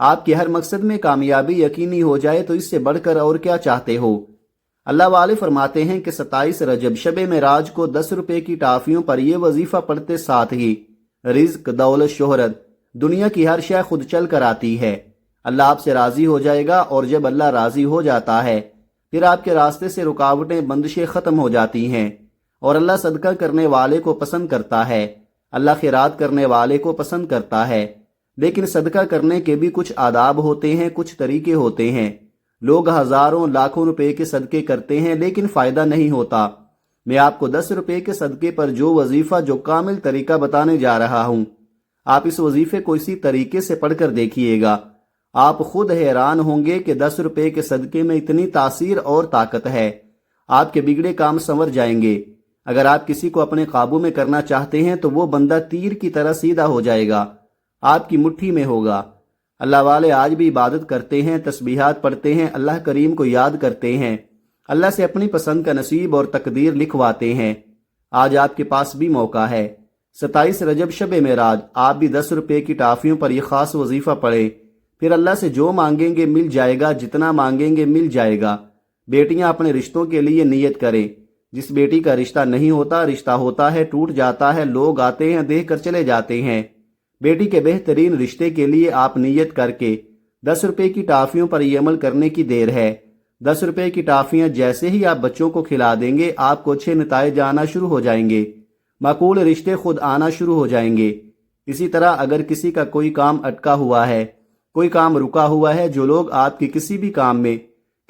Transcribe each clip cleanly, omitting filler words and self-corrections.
آپ کے ہر مقصد میں کامیابی یقینی ہو جائے تو اس سے بڑھ کر اور کیا چاہتے ہو۔ اللہ والے فرماتے ہیں کہ 27 رجب شب معراج کو 10 روپے کی ٹافیوں پر یہ وظیفہ پڑھتے ساتھ ہی رزق، دولت، شہرت، دنیا کی ہر شے خود چل کر آتی ہے۔ اللہ آپ سے راضی ہو جائے گا، اور جب اللہ راضی ہو جاتا ہے پھر آپ کے راستے سے رکاوٹیں، بندشیں ختم ہو جاتی ہیں، اور اللہ صدقہ کرنے والے کو پسند کرتا ہے، اللہ خیرات کرنے والے کو پسند کرتا ہے۔ لیکن صدقہ کرنے کے بھی کچھ آداب ہوتے ہیں، کچھ طریقے ہوتے ہیں۔ لوگ ہزاروں لاکھوں روپے کے صدقے کرتے ہیں لیکن فائدہ نہیں ہوتا۔ میں آپ کو 10 روپے کے صدقے پر جو وظیفہ، جو کامل طریقہ بتانے جا رہا ہوں، آپ اس وظیفے کو اسی طریقے سے پڑھ کر دیکھیے گا۔ آپ خود حیران ہوں گے کہ 10 روپے کے صدقے میں اتنی تاثیر اور طاقت ہے۔ آپ کے بگڑے کام سنور جائیں گے۔ اگر آپ کسی کو اپنے قابو میں کرنا چاہتے ہیں تو وہ بندہ تیر کی طرح سیدھا ہو جائے گا، آپ کی مٹھی میں ہوگا۔ اللہ والے آج بھی عبادت کرتے ہیں، تسبیحات پڑھتے ہیں، اللہ کریم کو یاد کرتے ہیں، اللہ سے اپنی پسند کا نصیب اور تقدیر لکھواتے ہیں۔ آج آپ کے پاس بھی موقع ہے۔ 27 رجب شب معراج آپ بھی 10 روپے کی ٹافیوں پر یہ خاص وظیفہ پڑھیں، پھر اللہ سے جو مانگیں گے مل جائے گا، جتنا مانگیں گے مل جائے گا۔ بیٹیاں اپنے رشتوں کے لیے نیت کریں۔ جس بیٹی کا رشتہ نہیں ہوتا، رشتہ ہوتا ہے، ٹوٹ جاتا ہے، لوگ آتے ہیں، دیکھ کر چلے جاتے ہیں۔ بیٹی کے بہترین رشتے کے لیے آپ نیت کر کے 10 روپے کی ٹافیوں پر یہ عمل کرنے کی دیر ہے۔ 10 روپے کی ٹافیاں جیسے ہی آپ بچوں کو کھلا دیں گے، آپ کو اچھے نتائج آنا شروع ہو جائیں گے، معقول رشتے خود آنا شروع ہو جائیں گے۔ اسی طرح اگر کسی کا کوئی کام اٹکا ہوا ہے، کوئی کام رکا ہوا ہے، جو لوگ آپ کی کسی بھی کام میں،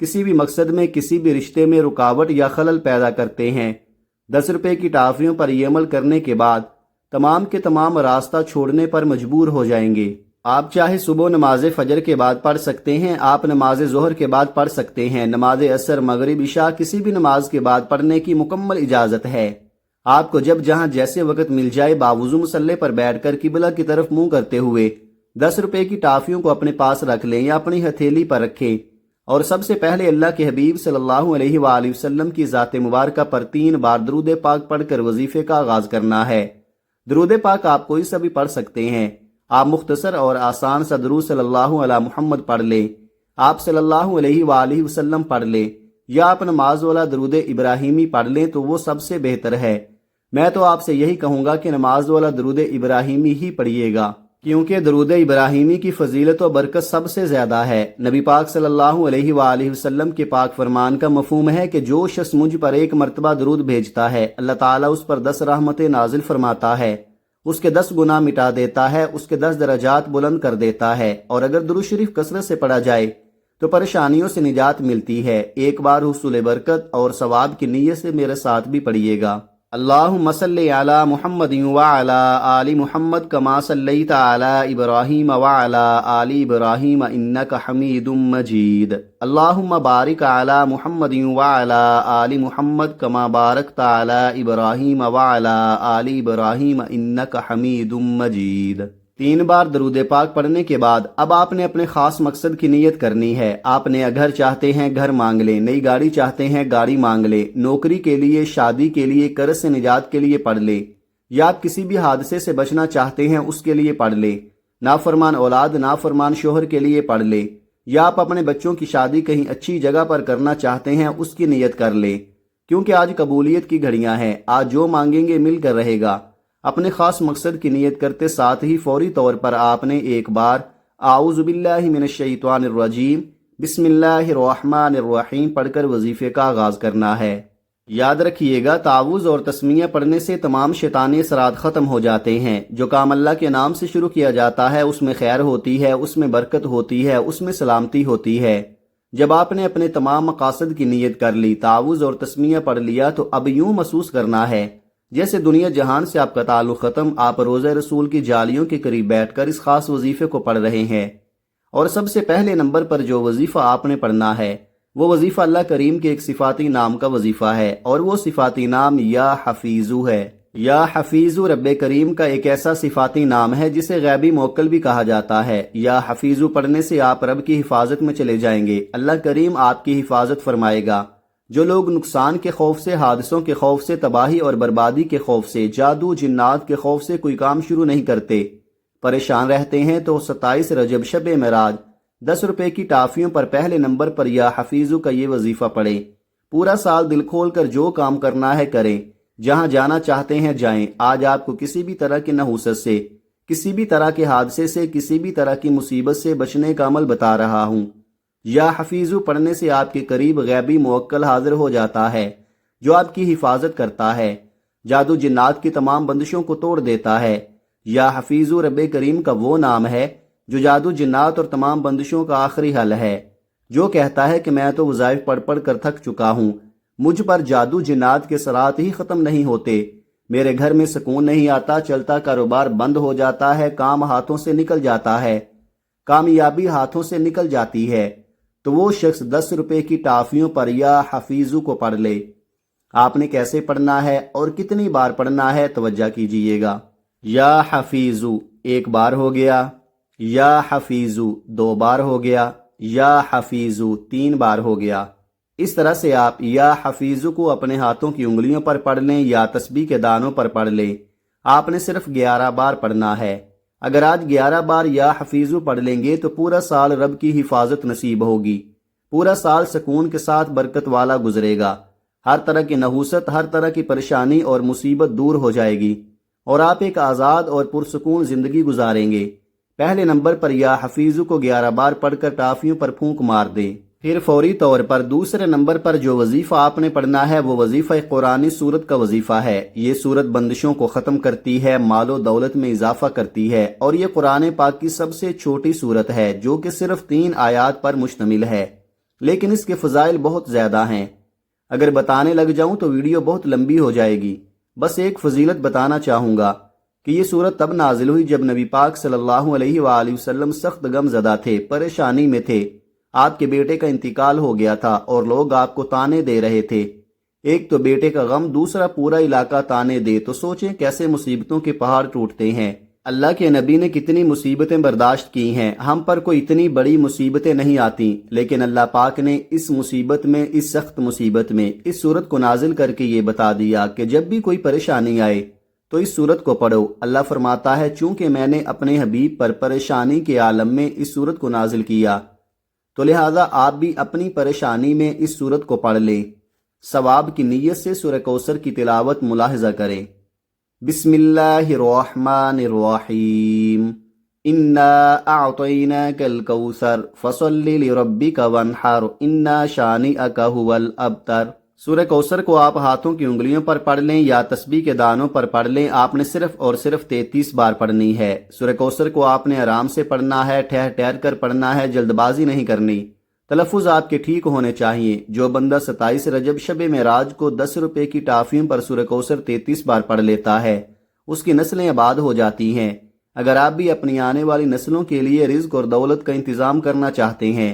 کسی بھی مقصد میں، کسی بھی رشتے میں رکاوٹ یا خلل پیدا کرتے ہیں، 10 روپے کی ٹافیوں پر یہ عمل کرنے کے بعد تمام کے تمام راستہ چھوڑنے پر مجبور ہو جائیں گے۔ آپ چاہے صبح نماز فجر کے بعد پڑھ سکتے ہیں، آپ نماز ظہر کے بعد پڑھ سکتے ہیں، نماز عصر، مغرب، عشاء کسی بھی نماز کے بعد پڑھنے کی مکمل اجازت ہے۔ آپ کو جب جہاں جیسے وقت مل جائے باوضو مصلی پر بیٹھ کر قبلہ کی طرف منہ کرتے ہوئے 10 روپے کی ٹافیوں کو اپنے پاس رکھ لیں یا اپنی ہتھیلی پر رکھیں، اور سب سے پہلے اللہ کے حبیب صلی اللہ علیہ وآلہ وسلم کی ذات مبارکہ پر 3 بار درود پاک پڑھ کر وظیفے کا آغاز کرنا ہے۔ درود پاک آپ کوئی سا بھی پڑھ سکتے ہیں۔ آپ مختصر اور آسان سا درود صلی اللہ علیہ محمد پڑھ لیں، آپ صلی اللہ علیہ وآلہ وسلم پڑھ لیں، یا آپ نماز والا درود ابراہیمی پڑھ لیں تو وہ سب سے بہتر ہے۔ میں تو آپ سے یہی کہوں گا کہ نماز والا درود ابراہیمی ہی پڑھیے گا، کیونکہ درود ابراہیمی کی فضیلت و برکت سب سے زیادہ ہے۔ نبی پاک صلی اللہ علیہ وآلہ وسلم کے پاک فرمان کا مفہوم ہے کہ جو شخص مجھ پر 1 مرتبہ درود بھیجتا ہے، اللہ تعالیٰ اس پر 10 رحمتیں نازل فرماتا ہے، اس کے 10 گناہ مٹا دیتا ہے، اس کے 10 درجات بلند کر دیتا ہے، اور اگر درود شریف کثرت سے پڑھا جائے تو پریشانیوں سے نجات ملتی ہے۔ ایک بار حصول برکت اور ثواب کی نیت سے میرے ساتھ بھی پڑھیے گا۔ اللہم صلی علی محمد وعلی آل محمد کما صلیت علی ابراہیم وعلی آل ابراہیم انک حمید مجید۔ اللہم بارک علی محمد وعلی آل محمد کما بارکت علی ابراہیم وعلی آل ابراہیم انک حمید مجید۔ 3 بار درود پاک پڑھنے کے بعد اب آپ نے اپنے خاص مقصد کی نیت کرنی ہے۔ آپ نیا گھر چاہتے ہیں، گھر مانگ لیں، نئی گاڑی چاہتے ہیں، گاڑی مانگ لیں، نوکری کے لیے، شادی کے لیے، قرض سے نجات کے لیے پڑھ لیں، یا آپ کسی بھی حادثے سے بچنا چاہتے ہیں اس کے لیے پڑھ لیں، نافرمان اولاد، نافرمان شوہر کے لیے پڑھ لیں، یا آپ اپنے بچوں کی شادی کہیں اچھی جگہ پر کرنا چاہتے ہیں اس کی نیت کر لیں، کیونکہ آج قبولیت کی گھڑیاں ہیں۔ آج جو مانگیں گے مل کر رہے گا۔ اپنے خاص مقصد کی نیت کرتے ساتھ ہی فوری طور پر آپ نے ایک بار اعوذ باللہ من الشیطان الرجیم بسم اللہ الرحمن الرحیم پڑھ کر وظیفے کا آغاز کرنا ہے۔ یاد رکھیے گا، تعوذ اور تسمیہ پڑھنے سے تمام شیطانی اثرات ختم ہو جاتے ہیں۔ جو کام اللہ کے نام سے شروع کیا جاتا ہے اس میں خیر ہوتی ہے، اس میں برکت ہوتی ہے، اس میں سلامتی ہوتی ہے۔ جب آپ نے اپنے تمام مقاصد کی نیت کر لی، تعوذ اور تسمیہ پڑھ لیا، تو اب یوں محسوس کرنا ہے جیسے دنیا جہان سے آپ کا تعلق ختم، آپ روضہ رسول کی جالیوں کے قریب بیٹھ کر اس خاص وظیفے کو پڑھ رہے ہیں۔ اور سب سے پہلے نمبر پر جو وظیفہ آپ نے پڑھنا ہے وہ وظیفہ اللہ کریم کے ایک صفاتی نام کا وظیفہ ہے، اور وہ صفاتی نام یا حفیظو ہے۔ یا حفیظو رب کریم کا ایک ایسا صفاتی نام ہے جسے غیبی موکل بھی کہا جاتا ہے۔ یا حفیظو پڑھنے سے آپ رب کی حفاظت میں چلے جائیں گے، اللہ کریم آپ کی حفاظت فرمائے گا۔ جو لوگ نقصان کے خوف سے، حادثوں کے خوف سے، تباہی اور بربادی کے خوف سے، جادو جنات کے خوف سے کوئی کام شروع نہیں کرتے، پریشان رہتے ہیں تو 27 رجب شب معراج 10 روپے کی ٹافیوں پر پہلے نمبر پر یا حفیظو کا یہ وظیفہ پڑھیں۔ پورا سال دل کھول کر جو کام کرنا ہے کریں، جہاں جانا چاہتے ہیں جائیں۔ آج آپ کو کسی بھی طرح کی نحوست سے، کسی بھی طرح کے حادثے سے، کسی بھی طرح کی مصیبت سے بچنے کا عمل بتا رہا ہوں۔ یا حفیظو پڑھنے سے آپ کے قریب غیبی موکل حاضر ہو جاتا ہے جو آپ کی حفاظت کرتا ہے، جادو جنات کی تمام بندشوں کو توڑ دیتا ہے۔ یا حفیظو رب کریم کا وہ نام ہے جو جادو جنات اور تمام بندشوں کا آخری حل ہے، جو کہتا ہے کہ میں تو وظائف پڑھ پڑھ کر تھک چکا ہوں، مجھ پر جادو جنات کے سرات ہی ختم نہیں ہوتے، میرے گھر میں سکون نہیں آتا، چلتا کاروبار بند ہو جاتا ہے، کام ہاتھوں سے نکل جاتا ہے، کامیابی ہاتھوں سے نکل جاتی ہے، تو وہ شخص 10 روپے کی ٹافیوں پر یا حفیظو کو پڑھ لے۔ آپ نے کیسے پڑھنا ہے اور کتنی بار پڑھنا ہے توجہ کیجئے گا۔ یا حفیظو 1 بار ہو گیا، یا حفیظو 2 بار ہو گیا، یا حفیظو 3 بار ہو گیا۔ اس طرح سے آپ یا حفیظو کو اپنے ہاتھوں کی انگلیوں پر پڑھ لیں یا تسبیح کے دانوں پر پڑھ لیں۔ آپ نے صرف 11 بار پڑھنا ہے۔ اگر آج 11 بار یا حفیظو پڑھ لیں گے تو پورا سال رب کی حفاظت نصیب ہوگی، پورا سال سکون کے ساتھ برکت والا گزرے گا، ہر طرح کی نحوست، ہر طرح کی پریشانی اور مصیبت دور ہو جائے گی اور آپ ایک آزاد اور پرسکون زندگی گزاریں گے۔ پہلے نمبر پر یا حفیظو کو 11 بار پڑھ کر ٹافیوں پر پھونک مار دیں۔ پھر فوری طور پر دوسرے نمبر پر جو وظیفہ آپ نے پڑھنا ہے وہ وظیفہ قرآنی سورت کا وظیفہ ہے۔ یہ سورت بندشوں کو ختم کرتی ہے، مال و دولت میں اضافہ کرتی ہے، اور یہ قرآن پاک کی سب سے چھوٹی سورت ہے جو کہ صرف 3 آیات پر مشتمل ہے، لیکن اس کے فضائل بہت زیادہ ہیں۔ اگر بتانے لگ جاؤں تو ویڈیو بہت لمبی ہو جائے گی، بس ایک فضیلت بتانا چاہوں گا کہ یہ سورت تب نازل ہوئی جب نبی پاک صلی اللہ علیہ وآلہ وسلم سخت غم زدہ تھے، پریشانی میں تھے، آپ کے بیٹے کا انتقال ہو گیا تھا اور لوگ آپ کو تانے دے رہے تھے۔ ایک تو بیٹے کا غم، دوسرا پورا علاقہ تانے دے، تو سوچیں کیسے مصیبتوں کے پہاڑ ٹوٹتے ہیں۔ اللہ کے نبی نے کتنی مصیبتیں برداشت کی ہیں، ہم پر کوئی اتنی بڑی مصیبتیں نہیں آتی، لیکن اللہ پاک نے اس مصیبت میں، اس سخت مصیبت میں اس سورت کو نازل کر کے یہ بتا دیا کہ جب بھی کوئی پریشانی آئے تو اس سورت کو پڑھو۔ اللہ فرماتا ہے چونکہ میں نے اپنے حبیب پر پریشانی کے عالم میں اس سورت کو نازل کیا تو لہٰذا آپ بھی اپنی پریشانی میں اس سورت کو پڑھ لیں۔ ثواب کی نیت سے سورہ کوثر کی تلاوت ملاحظہ کریں۔ بسم اللہ الرحمن الرحیم، انا اعطیناک الکوثر فصل لربک وانحر ان شانئک ھو الابتر۔ سورہ کوثر کو آپ ہاتھوں کی انگلیوں پر پڑھ لیں یا تسبیح کے دانوں پر پڑھ لیں۔ آپ نے صرف اور صرف 33 بار پڑھنی ہے۔ سورہ کوثر کو آپ نے آرام سے پڑھنا ہے، ٹھہر ٹھہر کر پڑھنا ہے، جلد بازی نہیں کرنی، تلفظ آپ کے ٹھیک ہونے چاہیے۔ جو بندہ 27 رجب شب معراج کو 10 روپے کی ٹافیوں پر سورہ کوثر 33 بار پڑھ لیتا ہے، اس کی نسلیں آباد ہو جاتی ہیں۔ اگر آپ بھی اپنی آنے والی نسلوں کے لیے رزق اور دولت کا انتظام کرنا چاہتے ہیں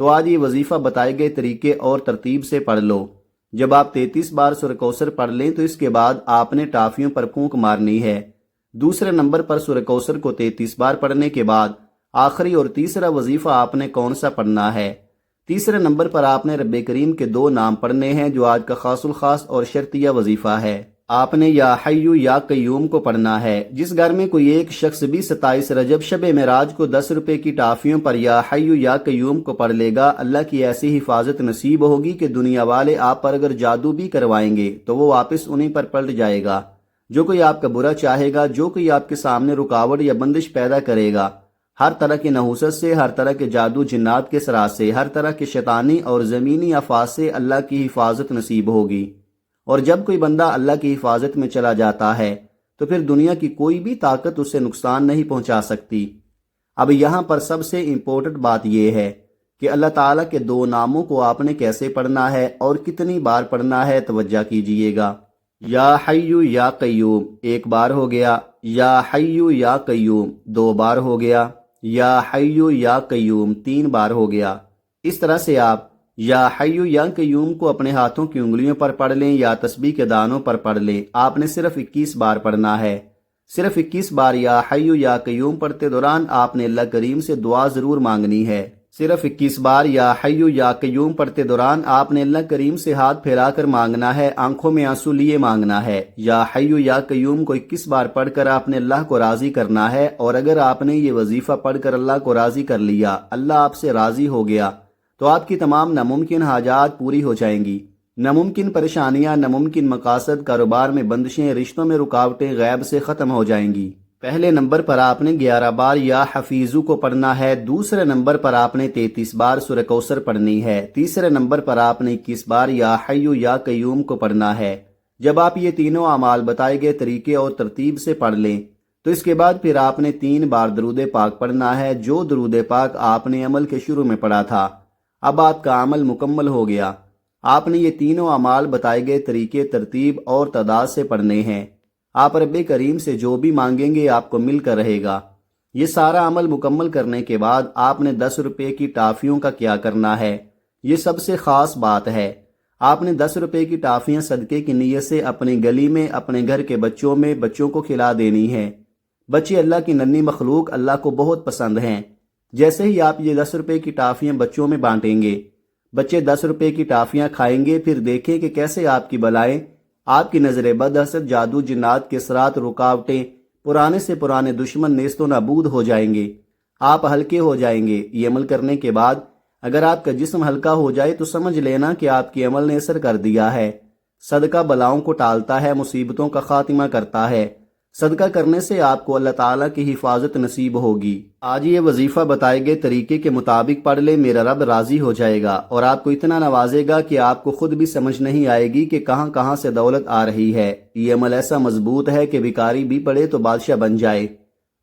تو آج یہ وظیفہ بتائے گئے طریقے اور ترتیب سے پڑھ لو۔ جب آپ 33 بار سورہ کوثر پڑھ لیں تو اس کے بعد آپ نے ٹافیوں پر پھونک مارنی ہے۔ دوسرے نمبر پر سورہ کوثر کو 33 بار پڑھنے کے بعد آخری اور تیسرا وظیفہ آپ نے کون سا پڑھنا ہے؟ تیسرے نمبر پر آپ نے رب کریم کے 2 نام پڑھنے ہیں جو آج کا خاص الخاص اور شرطیہ وظیفہ ہے۔ آپ نے یا حیو یا قیوم کو پڑھنا ہے۔ جس گھر میں کوئی ایک شخص بھی 27 رجب شب معراج کو 10 روپے کی ٹافیوں پر یا حیو یا قیوم کو پڑھ لے گا، اللہ کی ایسی حفاظت نصیب ہوگی کہ دنیا والے آپ پر اگر جادو بھی کروائیں گے تو وہ واپس انہیں پر پلٹ جائے گا۔ جو کوئی آپ کا برا چاہے گا، جو کوئی آپ کے سامنے رکاوٹ یا بندش پیدا کرے گا، ہر طرح کی نحوست سے، ہر طرح کے جادو جنات کے سرات سے، ہر طرح کے شیطانی اور زمینی آفات سے اللہ کی حفاظت نصیب ہوگی۔ اور جب کوئی بندہ اللہ کی حفاظت میں چلا جاتا ہے تو پھر دنیا کی کوئی بھی طاقت اسے نقصان نہیں پہنچا سکتی۔ اب یہاں پر سب سے امپورٹنٹ بات یہ ہے کہ اللہ تعالیٰ کے 2 ناموں کو آپ نے کیسے پڑھنا ہے اور کتنی بار پڑھنا ہے توجہ کیجئے گا۔ یا حیو یا قیوم 1 بار ہو گیا، یا حیو یا قیوم 2 بار ہو گیا، یا حیو یا قیوم 3 بار ہو گیا۔ اس طرح سے آپ یا حیو یا قیوم کو اپنے ہاتھوں کی انگلیوں پر پڑھ لیں یا تسبیح کے دانوں پر پڑھ لیں۔ آپ نے صرف 21 بار پڑھنا ہے۔ صرف 21 بار یا حیو یا قیوم پڑھتے دوران آپ نے اللہ کریم سے دعا ضرور مانگنی ہے۔ صرف 21 بار یا حیو یا قیوم پڑھتے دوران آپ نے اللہ کریم سے ہاتھ پھیلا کر مانگنا ہے، آنکھوں میں آنسو لیے مانگنا ہے۔ یا حیو یا قیوم کو 21 بار پڑھ کر آپ نے اللہ کو راضی کرنا ہے، اور اگر آپ نے یہ وظیفہ پڑھ کر اللہ کو راضی کر لیا، اللہ آپ سے راضی ہو گیا، تو آپ کی تمام ناممکن حاجات پوری ہو جائیں گی۔ ناممکن پریشانیاں، ناممکن مقاصد، کاروبار میں بندشیں، رشتوں میں رکاوٹیں غیب سے ختم ہو جائیں گی۔ پہلے نمبر پر آپ نے 11 بار یا حفیظو کو پڑھنا ہے، دوسرے نمبر پر آپ نے 33 بار سورہ کوثر پڑھنی ہے، تیسرے نمبر پر آپ نے 21 بار یا حیو یا قیوم کو پڑھنا ہے۔ جب آپ یہ تینوں اعمال بتائے گئے طریقے اور ترتیب سے پڑھ لیں تو اس کے بعد پھر آپ نے 3 بار درود پاک پڑھنا ہے، جو درود پاک آپ نے عمل کے شروع میں پڑھا تھا۔ اب آپ کا عمل مکمل ہو گیا۔ آپ نے یہ تینوں اعمال بتائے گئے طریقے، ترتیب اور تعداد سے پڑھنے ہیں۔ آپ رب کریم سے جو بھی مانگیں گے آپ کو مل کر رہے گا۔ یہ سارا عمل مکمل کرنے کے بعد آپ نے 10 روپے کی ٹافیوں کا کیا کرنا ہے؟ یہ سب سے خاص بات ہے۔ آپ نے 10 روپے کی ٹافیاں صدقے کی نیت سے اپنی گلی میں، اپنے گھر کے بچوں میں، بچوں کو کھلا دینی ہے۔ بچے اللہ کی ننھی مخلوق، اللہ کو بہت پسند ہیں۔ جیسے ہی آپ یہ 10 روپے کی ٹافیاں بچوں میں بانٹیں گے، بچے 10 روپے کی ٹافیاں کھائیں گے، پھر دیکھیں کہ کیسے آپ کی بلائیں، آپ کی نظر بد، حسد، جادو، جنات، کثرات، رکاوٹیں، پرانے سے پرانے دشمن نیست و نابود ہو جائیں گے۔ آپ ہلکے ہو جائیں گے۔ یہ عمل کرنے کے بعد اگر آپ کا جسم ہلکا ہو جائے تو سمجھ لینا کہ آپ کے عمل نے اثر کر دیا ہے۔ صدقہ بلاؤں کو ٹالتا ہے، مصیبتوں کا خاتمہ کرتا ہے۔ صدقہ کرنے سے آپ کو اللہ تعالیٰ کی حفاظت نصیب ہوگی۔ آج یہ وظیفہ بتائے گئے طریقے کے مطابق پڑھ لے، میرا رب راضی ہو جائے گا اور آپ کو اتنا نوازے گا کہ آپ کو خود بھی سمجھ نہیں آئے گی کہ کہاں کہاں سے دولت آ رہی ہے۔ یہ عمل ایسا مضبوط ہے کہ بھکاری بھی پڑھے تو بادشاہ بن جائے،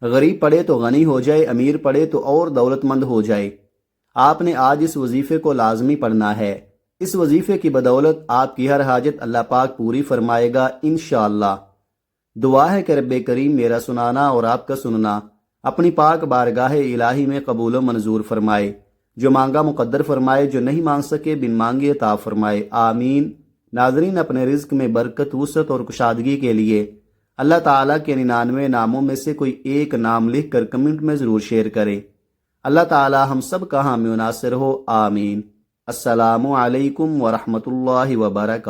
غریب پڑھے تو غنی ہو جائے، امیر پڑھے تو اور دولت مند ہو جائے۔ آپ نے آج اس وظیفے کو لازمی پڑھنا ہے۔ اس وظیفے کی بدولت آپ کی ہر حاجت اللہ پاک پوری فرمائے گا انشاءاللہ۔ دعا ہے کہ رب کریم میرا سنانا اور آپ کا سننا اپنی پاک بارگاہ الہی میں قبول و منظور فرمائے، جو مانگا مقدر فرمائے، جو نہیں مانگ سکے بن مانگے عطا فرمائے، آمین۔ ناظرین، اپنے رزق میں برکت، وسعت اور کشادگی کے لیے اللہ تعالیٰ کے 99 ناموں میں سے کوئی ایک نام لکھ کر کمنٹ میں ضرور شیئر کریں۔ اللہ تعالیٰ ہم سب کا حامی و ناصر ہو، آمین۔ السلام علیکم ورحمۃ اللہ وبرکاتہ۔